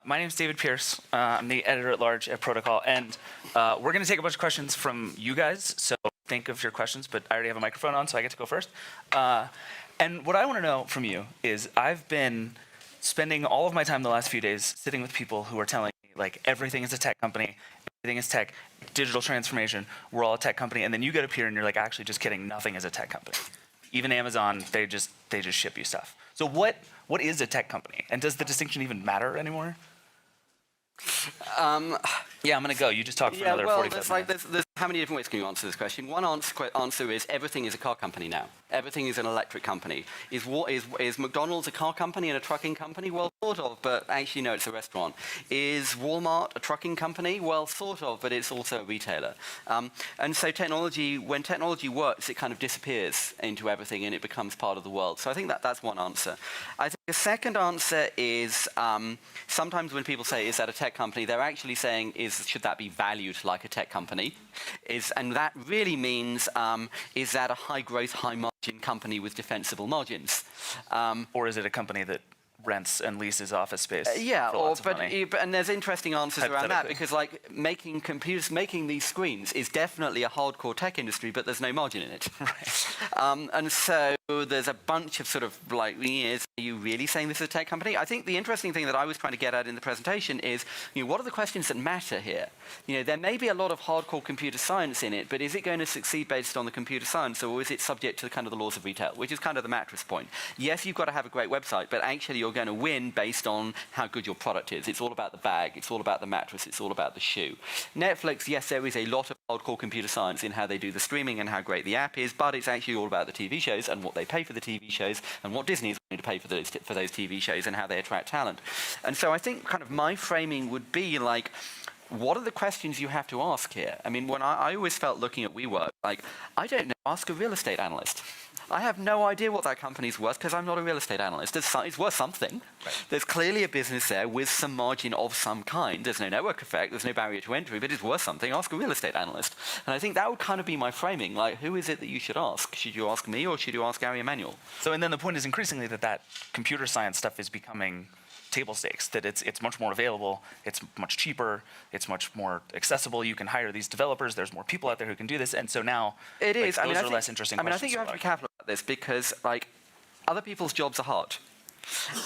My name is David Pierce. I'm the editor-at-large at Protocol, and we're going to take a bunch of questions from you guys, so think of your questions, but I already have a microphone on, so I get to go first. And what I want to know from you is I've been spending all of my time the last few days sitting with people who are telling me, like, everything is a tech company, everything is tech, digital transformation, we're all a tech company, and then you get up here and you're like, actually, just kidding, nothing is a tech company. Even Amazon, they just ship you stuff. So what is a tech company? And does the distinction even matter anymore? Yeah, I'm going to go. You just talk for another 45 minutes. There's how many different ways can you answer this question? One answer is everything is a car company now. Everything is an electric company. Is McDonald's a car company and a trucking company? Well, sort of, but actually, no, it's a restaurant. Is Walmart a trucking company? Well, sort of, but it's also a retailer. And so when technology works, it kind of disappears into everything and it becomes part of the world. So I think that's one answer. I think the second answer is sometimes when people say, is that a tech company, they're actually saying, should that be valued like a tech company? And that really means, is that a high-growth, high-margin company with defensible margins? Or is it a company that rents and leases office space for lots of money? And there's interesting answers around that, because like making these screens is definitely a hardcore tech industry, but there's no margin in it. Right. And so there's a bunch of sort of like, are you really saying this is a tech company? I think the interesting thing that I was trying to get at in the presentation is, what are the questions that matter here? There may be a lot of hardcore computer science in it, but is it going to succeed based on the computer science, or is it subject to kind of the laws of retail, which is kind of the mattress point? Yes, you've got to have a great website, but actually you're going to win based on how good your product is. It's all about the bag, it's all about the mattress, it's all about the shoe. Netflix, yes, there is a lot of hardcore computer science in how they do the streaming and how great the app is, but it's actually all about the TV shows and what they pay for the TV shows and what Disney is going to pay for those TV shows and how they attract talent. And so I think kind of my framing would be like, what are the questions you have to ask here? I mean, when I always felt looking at WeWork, like, I don't know, ask a real estate analyst. I have no idea what that company's worth because I'm not a real estate analyst. It's worth something. Right. There's clearly a business there with some margin of some kind. There's no network effect. There's no barrier to entry, but it's worth something. Ask a real estate analyst. And I think that would kind of be my framing. Like, who is it that you should ask? Should you ask me or should you ask Gary Emanuel? So, and then the point is increasingly that computer science stuff is becoming table stakes, that it's much more available, it's much cheaper, it's much more accessible. You can hire these developers. There's more people out there who can do this, and so now it is. Those are less interesting questions. I think you have to be careful about this because, like, other people's jobs are hard.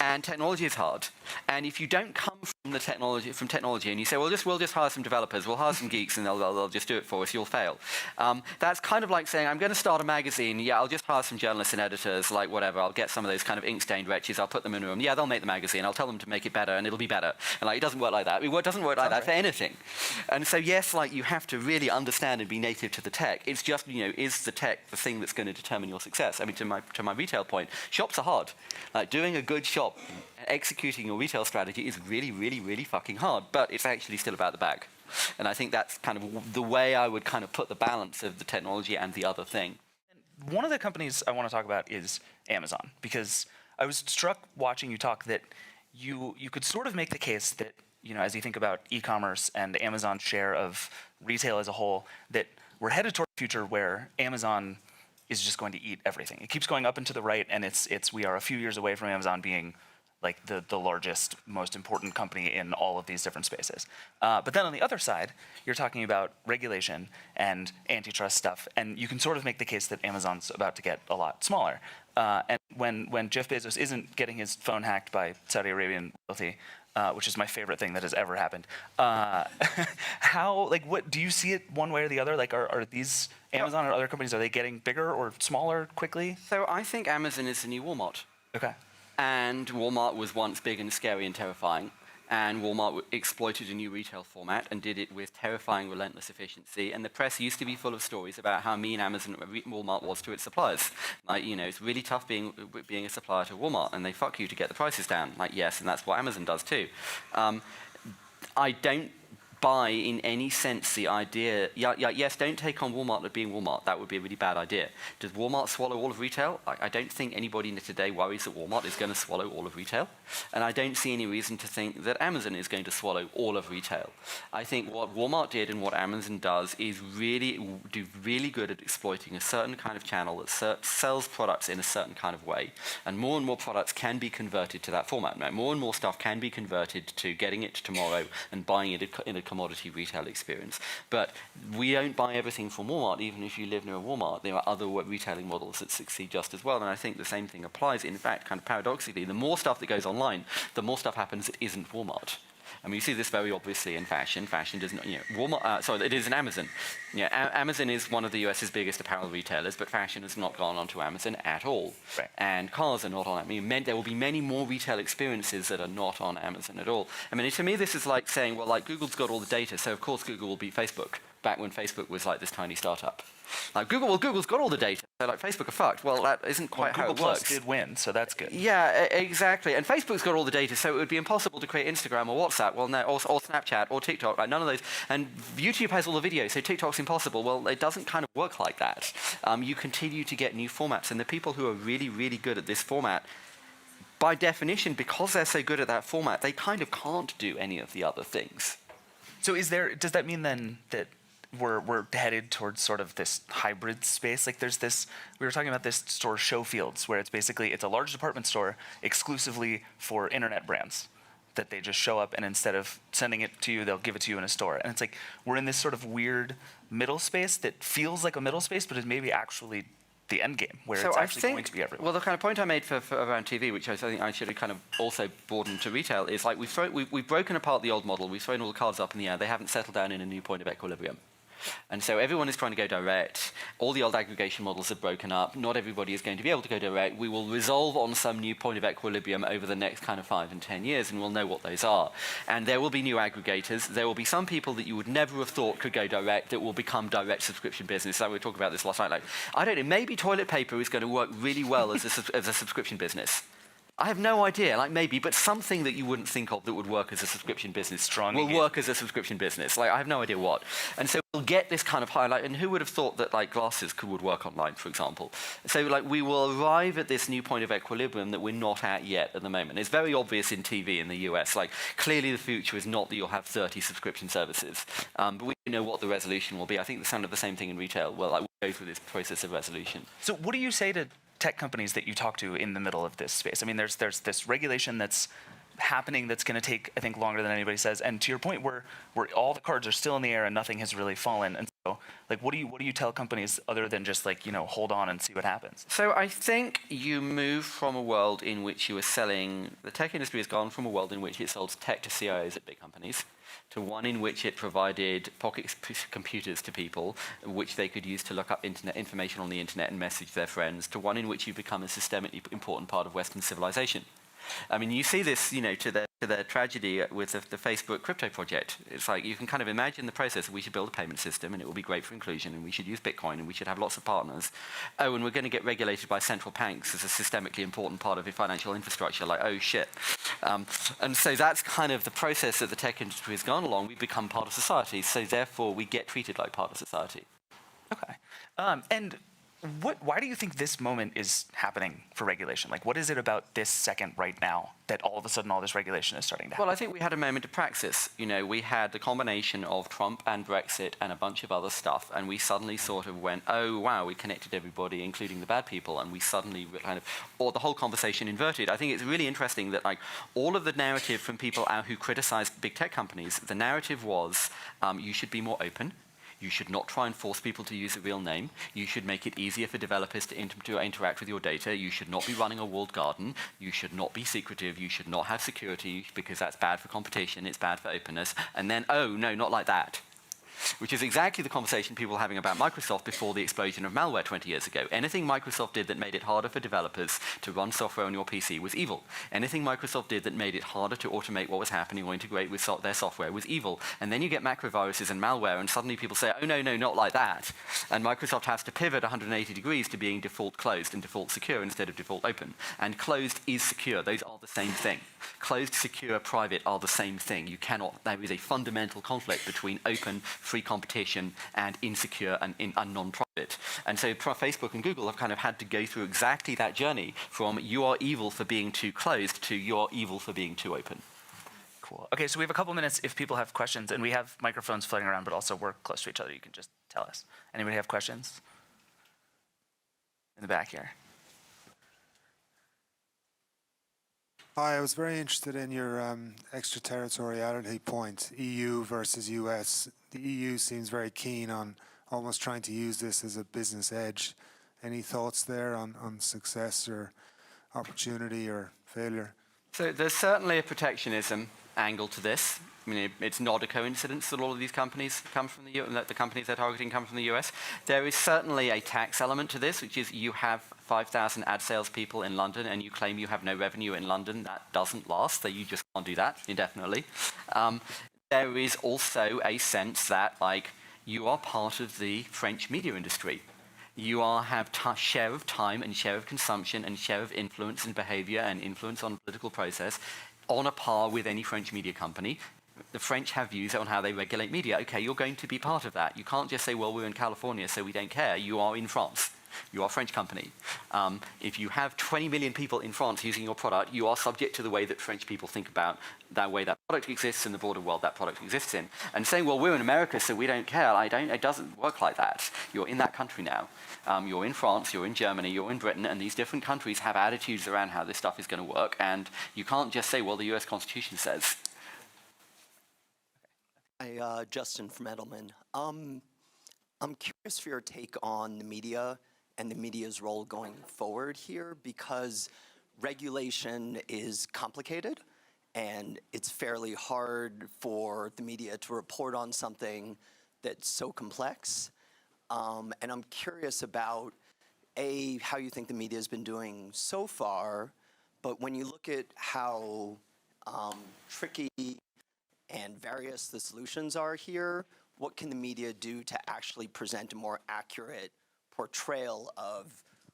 And technology is hard. And if you don't come from technology, and you say, well, we'll just hire some developers, we'll hire some geeks, and they'll just do it for us, you'll fail. That's kind of like saying, I'm going to start a magazine. Yeah, I'll just hire some journalists and editors, like whatever. I'll get some of those kind of ink-stained wretches. I'll put them in a room. Yeah, they'll make the magazine. I'll tell them to make it better, and it'll be better. And like, it doesn't work like that. It doesn't work like that for anything. And so, yes, like you have to really understand and be native to the tech. It's just, is the tech the thing that's going to determine your success? I mean, to my retail point, shops are hard. Like doing a good shop, executing your retail strategy is really, really, really fucking hard, but it's actually still about the bag. And I think that's kind of the way I would kind of put the balance of the technology and the other thing. One of the companies I want to talk about is Amazon, because I was struck watching you talk that you could sort of make the case that, as you think about e-commerce and Amazon's share of retail as a whole, that we're headed toward a future where Amazon is just going to eat everything. It keeps going up and to the right, and we are a few years away from Amazon being like the largest, most important company in all of these different spaces. But then on the other side, you're talking about regulation and antitrust stuff, and you can sort of make the case that Amazon's about to get a lot smaller. And when Jeff Bezos isn't getting his phone hacked by Saudi Arabian royalty, which is my favorite thing that has ever happened, what do you see it one way or the other? Like, are these Amazon or other companies, are they getting bigger or smaller quickly? So I think Amazon is the new Walmart. Okay. And Walmart was once big and scary and terrifying. And Walmart exploited a new retail format and did it with terrifying, relentless efficiency. And the press used to be full of stories about how mean Walmart was to its suppliers. Like, it's really tough being a supplier to Walmart, and they fuck you to get the prices down. Like, yes, and that's what Amazon does too. I don't buy in any sense the idea, yes, don't take on Walmart as being Walmart. That would be a really bad idea. Does Walmart swallow all of retail? I don't think anybody today worries that Walmart is going to swallow all of retail. And I don't see any reason to think that Amazon is going to swallow all of retail. I think what Walmart did and what Amazon does is do really good at exploiting a certain kind of channel that sells products in a certain kind of way. And more products can be converted to that format. Now, more and more stuff can be converted to getting it tomorrow and buying it in a commodity retail experience. But we don't buy everything from Walmart, even if you live near a Walmart. There are other retailing models that succeed just as well. And I think the same thing applies. In fact, kind of paradoxically, the more stuff that goes online, the more stuff happens that isn't Walmart. I mean, you see this very obviously in fashion. Fashion does not, Walmart, it is in Amazon. Amazon is one of the US's biggest apparel retailers, but fashion has not gone onto Amazon at all. Right. And cars are not on. I mean, there will be many more retail experiences that are not on Amazon at all. I mean, to me, this is like saying, well, like Google's got all the data, so of course Google will beat Facebook. Back when Facebook was like this tiny startup. Like Google's got all the data, so like Facebook are fucked. Well, that isn't quite how Google it works. Plus did win, so that's good. Yeah, exactly. And Facebook's got all the data, so it would be impossible to create Instagram or WhatsApp, well, no, or Snapchat or TikTok, right? None of those. And YouTube has all the videos, so TikTok's impossible. Well, it doesn't kind of work like that. You continue to get new formats, and the people who are really, really good at this format, by definition, because they're so good at that format, they kind of can't do any of the other things. So does that mean then that we're headed towards sort of this hybrid space? Like we were talking about this store Showfields, where it's a large department store exclusively for internet brands, that they just show up and instead of sending it to you, they'll give it to you in a store. And it's like we're in this sort of weird middle space that feels like a middle space, but is maybe actually the end game, where it's actually going to be everywhere. Well, the kind of point I made for around TV, which I think I should have kind of also broadened to retail, is like we've broken apart the old model, we've thrown all the cards up in the air, they haven't settled down in a new point of equilibrium. And so everyone is trying to go direct. All the old aggregation models have broken up. Not everybody is going to be able to go direct. We will resolve on some new point of equilibrium over the next kind of 5 and 10 years, and we'll know what those are. And there will be new aggregators. There will be some people that you would never have thought could go direct that will become direct subscription business. So we were talking about this last night. Like, I don't know, maybe toilet paper is going to work really well as a subscription business. I have no idea, like maybe, but something that you wouldn't think of that would work as a subscription business will work as a subscription business. Like, I have no idea what. And so we'll get this kind of highlight, and who would have thought that like glasses would work online, for example? So like we will arrive at this new point of equilibrium that we're not at yet at the moment. It's very obvious in TV in the US. Like, clearly the future is not that you'll have 30 subscription services, but we know what the resolution will be. I think it's kind of the same thing in retail. Well, like, we'll go through this process of resolution. So what do you say to tech companies that you talk to in the middle of this space? I mean, there's this regulation that's happening that's going to take, I think, longer than anybody says. And to your point, where all the cards are still in the air and nothing has really fallen. And so, like, what do you tell companies other than just like, hold on and see what happens? So I think you move from a world in which you were selling, the tech industry has gone from a world in which it sold tech to CIOs at big companies, to one in which it provided pocket computers to people, which they could use to look up information on the internet and message their friends, to one in which you become a systemically important part of Western civilization. I mean, you see this, to their tragedy with the Facebook crypto project. It's like you can kind of imagine the process. We should build a payment system, and it will be great for inclusion, and we should use Bitcoin, and we should have lots of partners. Oh, and we're going to get regulated by central banks as a systemically important part of your financial infrastructure. Like, oh, shit. And so that's kind of the process that the tech industry has gone along. We become part of society, so therefore we get treated like part of society. Okay. And why do you think this moment is happening for regulation? Like, what is it about this second right now that all of a sudden all this regulation is starting to happen? Well, I think we had a moment of praxis. We had the combination of Trump and Brexit and a bunch of other stuff, and we suddenly sort of went, oh, wow, we connected everybody, including the bad people, and we suddenly kind of, or the whole conversation inverted. I think it's really interesting that, like, all of the narrative from people who criticized big tech companies, the narrative was, you should be more open. You should not try and force people to use a real name. You should make it easier for developers to interact with your data. You should not be running a walled garden. You should not be secretive. You should not have security because that's bad for competition. It's bad for openness. And then, oh, no, not like that. which is exactly the conversation people were having about Microsoft before the explosion of malware 20 years ago. Anything Microsoft did that made it harder for developers to run software on your PC was evil. Anything Microsoft did that made it harder to automate what was happening or integrate with their software was evil. And then you get macroviruses and malware, and suddenly people say, oh, no, not like that. And Microsoft has to pivot 180 degrees to being default closed and default secure instead of default open. And closed is secure. Those are the same thing. Closed, secure, private are the same thing. You cannot, there is a fundamental conflict between open, free competition, and insecure and non-private. And so Facebook and Google have kind of had to go through exactly that journey from you are evil for being too closed to you are evil for being too open. Cool. Okay, so we have a couple minutes if people have questions, and we have microphones floating around, but also we're close to each other. You can just tell us. Anybody have questions? In the back here. Hi, I was very interested in your extraterritoriality point, EU versus US. The EU seems very keen on almost trying to use this as a business edge. Any thoughts there on success or opportunity or failure? So there's certainly a protectionism angle to this. I mean, it's not a coincidence that all of these companies come from the US, that the companies they're targeting come from the US. There is certainly a tax element to this, which is you have 5,000 ad salespeople in London and you claim you have no revenue in London. That doesn't last, so you just can't do that indefinitely. There is also a sense that, like, you are part of the French media industry. You have share of time and share of consumption and share of influence and behavior and influence on the political process on a par with any French media company. The French have views on how they regulate media. Okay, you're going to be part of that. You can't just say, well, we're in California, so we don't care. You are in France. You are a French company. If you have 20 million people in France using your product, you are subject to the way that French people think about that way that product exists in the broader world that product exists in. And saying, well, we're in America, so we don't care, it doesn't work like that. You're in that country now. You're in France, you're in Germany, you're in Britain, and these different countries have attitudes around how this stuff is going to work. And you can't just say, well, the US Constitution says. Hi, Justin from Edelman. I'm curious for your take on the media and the media's role going forward here, because regulation is complicated and it's fairly hard for the media to report on something that's so complex. And I'm curious about, A, how you think the media has been doing so far, but when you look at how tricky and various the solutions are here, what can the media do to actually present a more accurate portrayal of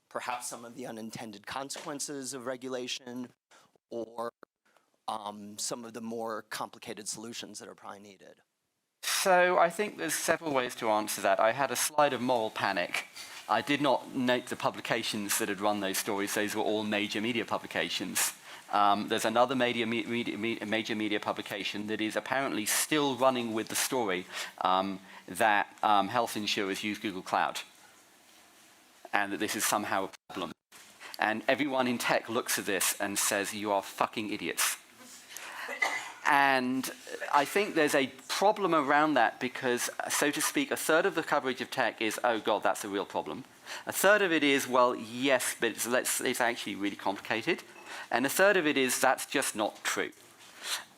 perhaps some of the unintended consequences of regulation, or some of the more complicated solutions that are probably needed? So I think there's several ways to answer that. I had a slide of moral panic. I did not note the publications that had run those stories. Those were all major media publications. There's another major media publication that is apparently still running with the story that health insurers use Google Cloud, and that this is somehow a problem. And everyone in tech looks at this and says, you are fucking idiots. And I think there's a problem around that because, so to speak, a third of the coverage of tech is, oh God, that's a real problem. A third of it is, well, yes, but it's actually really complicated. And a third of it is, that's just not true.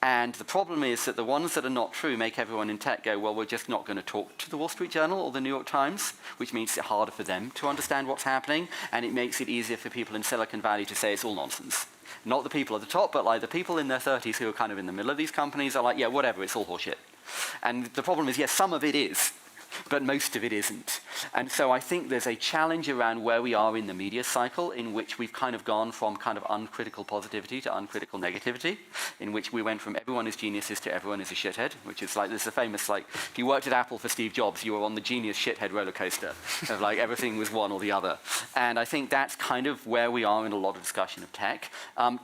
And the problem is that the ones that are not true make everyone in tech go, well, we're just not going to talk to the Wall Street Journal or the New York Times, which makes it harder for them to understand what's happening, and it makes it easier for people in Silicon Valley to say it's all nonsense. Not the people at the top, but like the people in their 30s who are kind of in the middle of these companies are like, yeah, whatever, it's all horseshit. And the problem is, yes, some of it is, but most of it isn't. And so I think there's a challenge around where we are in the media cycle, in which we've kind of gone from kind of uncritical positivity to uncritical negativity, in which we went from everyone is geniuses to everyone is a shithead, which is like, there's a famous, like, if you worked at Apple for Steve Jobs, you were on the genius shithead roller coaster of like everything was one or the other. And I think that's kind of where we are in a lot of discussion of tech.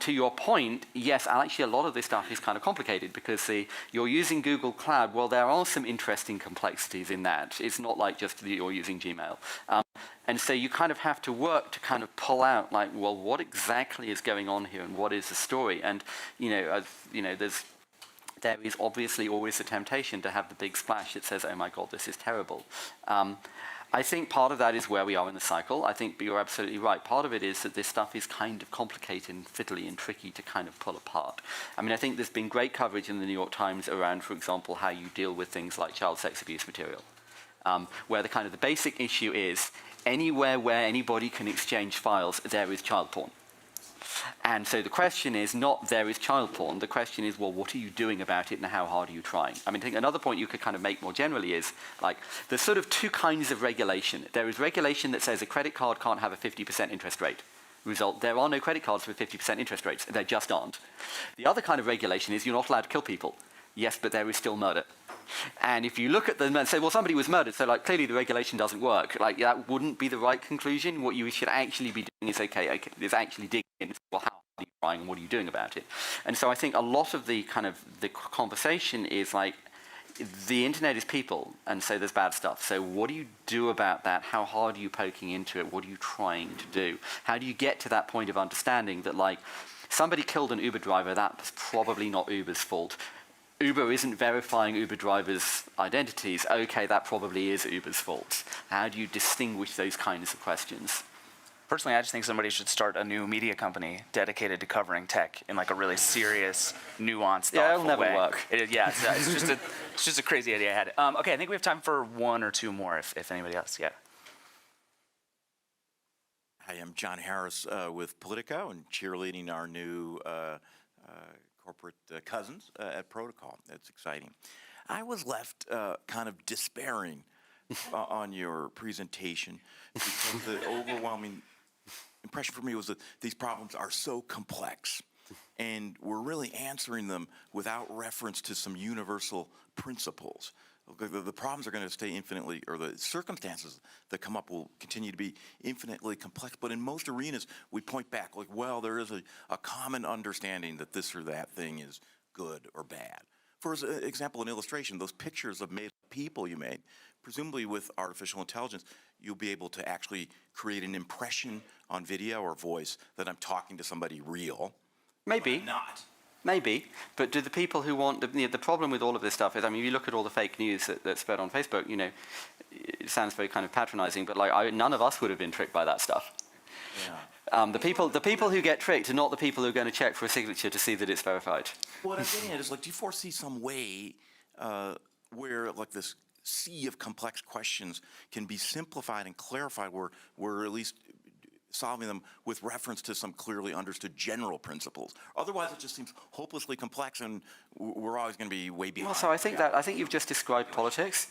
To your point, yes, actually a lot of this stuff is kind of complicated because you're using Google Cloud. Well, there are some interesting complexities in that. It's not like just that you're using Gmail. And so you kind of have to work to kind of pull out, like, well, what exactly is going on here and what is the story? And, there is obviously always a temptation to have the big splash that says, oh my God, this is terrible. I think part of that is where we are in the cycle. I think you're absolutely right. Part of it is that this stuff is kind of complicated and fiddly and tricky to kind of pull apart. I mean, I think there's been great coverage in the New York Times around, for example, how you deal with things like child sex abuse material, where the basic issue is anywhere where anybody can exchange files, there is child porn. And so the question is not there is child porn, the question is, well, what are you doing about it and how hard are you trying? I mean, I think another point you could kind of make more generally is, like, there's sort of two kinds of regulation. There is regulation that says a credit card can't have a 50% interest rate. Result, there are no credit cards with 50% interest rates. There just aren't. The other kind of regulation is you're not allowed to kill people. Yes, but there is still murder. And if you look at them and say, well, somebody was murdered, so like clearly the regulation doesn't work, like that wouldn't be the right conclusion. What you should actually be doing is, okay, is actually digging in, well, how are you trying and what are you doing about it? And so I think a lot of the kind of the conversation is like, the internet is people, and so there's bad stuff. So what do you do about that? How hard are you poking into it? What are you trying to do? How do you get to that point of understanding that, like, somebody killed an Uber driver, that's probably not Uber's fault. Uber isn't verifying Uber drivers' identities. Okay, that probably is Uber's fault. How do you distinguish those kinds of questions? Personally, I just think somebody should start a new media company dedicated to covering tech in like a really serious, nuanced, thoughtful Yeah, it'll never way. work. It's just a crazy idea I had. Okay, I think we have time for one or two more, if anybody else. Yeah. Hi, I'm John Harris with Politico and cheerleading our new corporate cousins at Protocol. That's exciting. I was left kind of despairing on your presentation because the overwhelming impression for me was that these problems are so complex and we're really answering them without reference to some universal principles. The problems are going to stay infinitely, or the circumstances that come up will continue to be infinitely complex. But in most arenas, we point back, like, well, there is a common understanding that this or that thing is good or bad. For example, an illustration, those pictures of made people you made, presumably with artificial intelligence, you'll be able to actually create an impression on video or voice that I'm talking to somebody real. Maybe. But not. Maybe, but do the people who want, the problem with all of this stuff is, I mean, if you look at all the fake news that's spread on Facebook, you know, it sounds very kind of patronizing, but like none of us would have been tricked by that stuff. Yeah. The people who get tricked are not the people who are going to check for a signature to see that it's verified. What I'm getting at is, like, do you foresee some way where, like, this sea of complex questions can be simplified and clarified, where we're at least solving them with reference to some clearly understood general principles? Otherwise, it just seems hopelessly complex, and we're always going to be way behind. Well, so I think you've just described politics.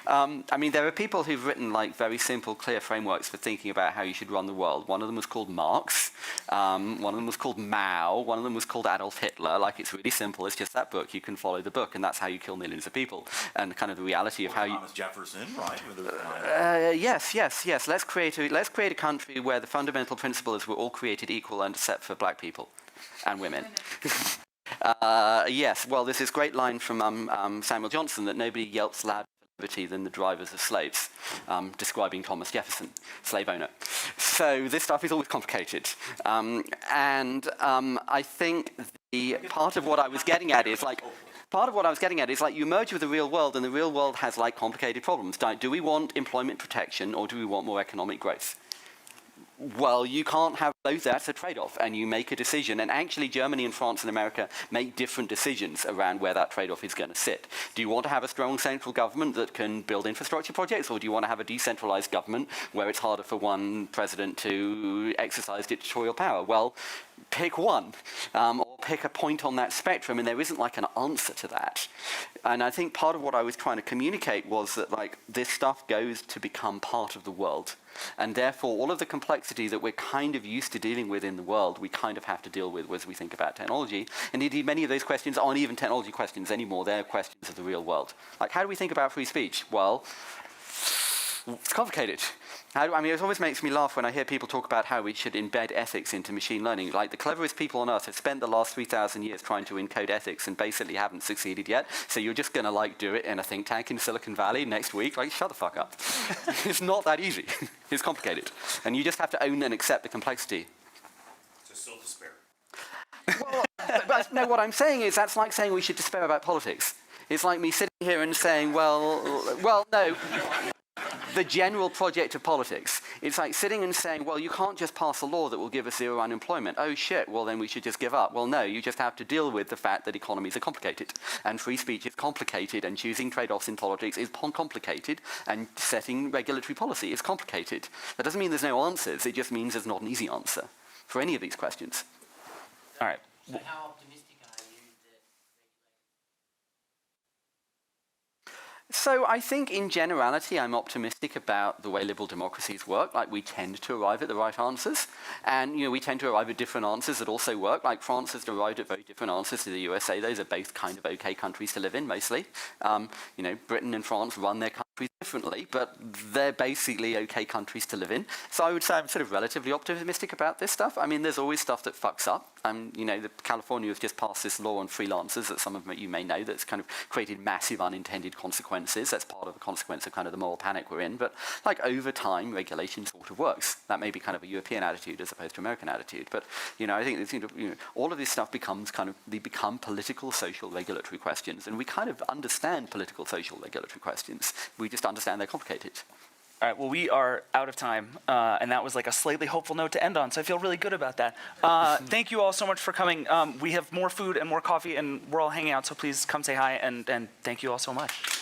I mean, there are people who've written like very simple, clear frameworks for thinking about how you should run the world. One of them was called Marx. One of them was called Mao. One of them was called Adolf Hitler. Like, it's really simple. It's just that book. You can follow the book, and that's how you kill millions of people. And kind of the reality of how you. Thomas Jefferson, right? Yes. Let's create a country where the fundamental principle is we're all created equal and except for black people and women. Yes. Well, there's this great line from Samuel Johnson that nobody yelps louder than the drivers of slaves, describing Thomas Jefferson, slave owner. So this stuff is always complicated. I think the part of what I was getting at is like, you merge with the real world, and the real world has like complicated problems. Do we want employment protection, or do we want more economic growth? Well, you can't have both. That's a trade-off, and you make a decision. And actually, Germany and France and America make different decisions around where that trade-off is going to sit. Do you want to have a strong central government that can build infrastructure projects, or do you want to have a decentralized government where it's harder for one president to exercise dictatorial power? Well, pick one, or pick a point on that spectrum, and there isn't like an answer to that. And I think part of what I was trying to communicate was that like this stuff goes to become part of the world. And therefore, all of the complexity that we're kind of used to dealing with in the world, we kind of have to deal with as we think about technology. And indeed, many of those questions aren't even technology questions anymore. They're questions of the real world. Like, how do we think about free speech? Well, it's complicated. It always makes me laugh when I hear people talk about how we should embed ethics into machine learning. Like, the cleverest people on earth have spent the last 3,000 years trying to encode ethics and basically haven't succeeded yet. So you're just going to like do it in a think tank in Silicon Valley next week? Like, shut the fuck up. It's not that easy. It's complicated. And you just have to own and accept the complexity. So still despair. Well, but no, what I'm saying is that's like saying we should despair about politics. It's like me sitting here and saying, well, no. the general project of politics. It's like sitting and saying, well, you can't just pass a law that will give us zero unemployment. Oh, shit, well, then we should just give up. Well, no, you just have to deal with the fact that economies are complicated, and free speech is complicated, and choosing trade-offs in politics is complicated, and setting regulatory policy is complicated. That doesn't mean there's no answers. It just means there's not an easy answer for any of these questions. All right. So how optimistic are you that So I think in generality, I'm optimistic about the way liberal democracies work. Like, we tend to arrive at the right answers. And, we tend to arrive at different answers that also work. Like, France has arrived at very different answers to the USA. Those are both kind of okay countries to live in, mostly. Britain and France run their countries differently, but they're basically okay countries to live in. So I would say I'm sort of relatively optimistic about this stuff. I mean, there's always stuff that fucks up. California has just passed this law on freelancers that some of you may know that's kind of created massive unintended consequences. That's part of a consequence of kind of the moral panic we're in. But like over time, regulation sort of works. That may be kind of a European attitude as opposed to American attitude. But I think all of this stuff becomes they become political, social, regulatory questions, and we kind of understand political, social, regulatory questions. We just understand they're complicated. All right, well, we are out of time, and that was like a slightly hopeful note to end on, so I feel really good about that. Thank you all so much for coming. We have more food and more coffee, and we're all hanging out, so please come say hi, and thank you all so much.